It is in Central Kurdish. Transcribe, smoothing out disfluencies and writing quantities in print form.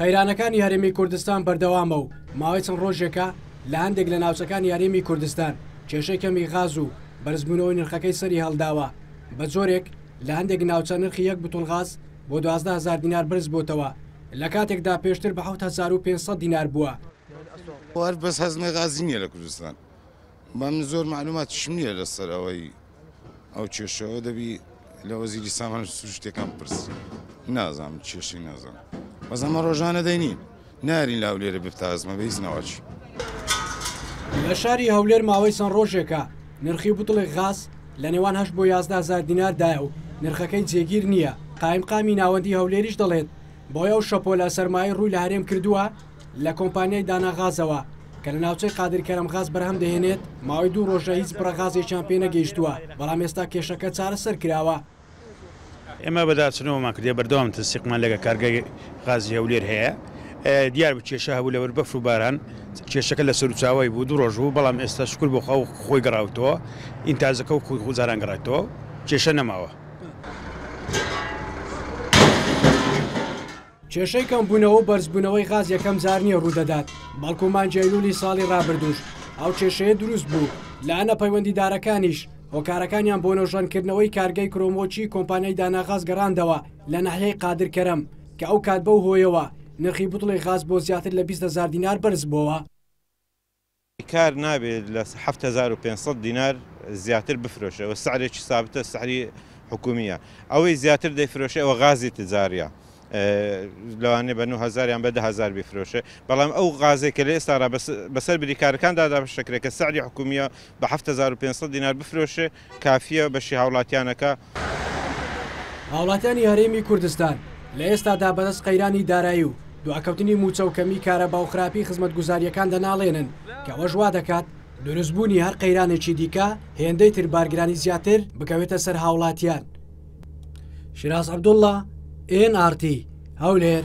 قەیرانەکانی هەرێمی کوردستان بەردەوامە و ماوەی چەند ڕۆژێکە لە هەندێک لە ناوچەکانی هەرێمی کوردستان کێشەی کەمی غاز و بەرزبوونەوەی نرخەکەی سەری هەڵداوە. بە جۆرێک لە هەندێک ناوچە نرخی 1 بوتڵ غاز بۆ 12,000 دینار برز بۆتەوە، لە کاتێکدا پێشتر بە 7,500 دینار بووە. وار بەس هەزمە غازی نییە لە کوردستان. با من زۆر معلوماتیشم نییە لەسەر ئەوەی ئەو کێشەوە دەبی لە وەزیری سامان سروشتەکان پرسی. نازانم کێشەی نازانم. بەس ئەمە ڕۆژانە دەینین نارین لە هەولێرە بێتە هەزمە بەهیچ ناوەچی. لە شاری هەولێر ماوەی چەند ڕۆژێکە نرخی بوتڵی غاز لە نێوان 8 بۆ 11,000 دیناردایە و نرخەکەی جێگیر نییە. قایمقامی ناوەندی هەولێریش دەڵێت بۆیە ئەو شەپۆلە سەرمایی ڕووی لە هەرێم کردووە لە کۆمپانیای داناغازەوە کە لە ناوچەی قادرکەرم غاز بەرهەم دەهێنێت. ماوەی 2 ڕۆژە هیچ بڕەغازێکیان پێ نەگەیشتووە، بەڵام ئێستا کێشەکە چارەسەر کراوە. ئێمە بەداچنەوەمان کردێ بەردەوام تەسیقمان لەگە کارگای غازی هەولێر هەیە. دیار کێشە هەبوو لەوەر بەفر و باران کێشەکە لە سەرچاوی بوو 2 ڕۆژ بوو، بەڵام ئێستا شکر بۆ خۆی گەڕاوتەوە، ئینتازەکە و خوزاران گەڕێتەوە، کێشە نەماوە. کێشەی کەمبوونەوە و بەرزبوونەوەی غاز یەکەم جار نییە ڕوودەدات، بەڵکو مانگی ئەیلولی ساڵی ڕابردووش ئەو کێشەیە دروست بوو. لە ئەنە پەیوەندیدارەکانیش هۆکارەکانیان بۆ نەوژانکردنەوەی کارگەی کرۆمۆچی کۆمپانیای داناغاز گەڕاندەوە لە ناحیەی قادرکەرم کە ئەو کات بەو هۆیەوە نرخی بوتڵی غاز بۆ زیاتر لە 20,000 دینار بەرز بووە. کار نابێت لە 7,500 دینار زیاتر بفرۆشەوە، سعرێکی سابتە، سعری حکومیە. ئەوەی زیاتر دەیفرۆشێ ئەوە غازی تجاریە، لەوانێ بە 9,000 یان بە 10,000 بیفرۆشێ، بەڵام ئەو غازێکە لە ئێستاڕ بەسەر بریکارەکان داداشەکرێت کە سعری حکومیە بە 7,500 دینار بفرۆشێ کافیە بەشی هاوڵاتیانەکە. هاوڵاتیانی هەرێمی کوردستان لە ئێستادا بەدەست قەیرانی دارایی و دوعکەوتنی موچەوکەمی کارەبا و خراپی خزمەتگوزاریەکان دەناڵێنن کە ئەوە ژوا دەکات دروستبوونی هەر قەیرانێکی دیکە هێندەی تر بارگرانی زیاتر بکەوێتە سەر هاوڵاتیان. شیراز عەبدوڵڵا، NRT هەولێر.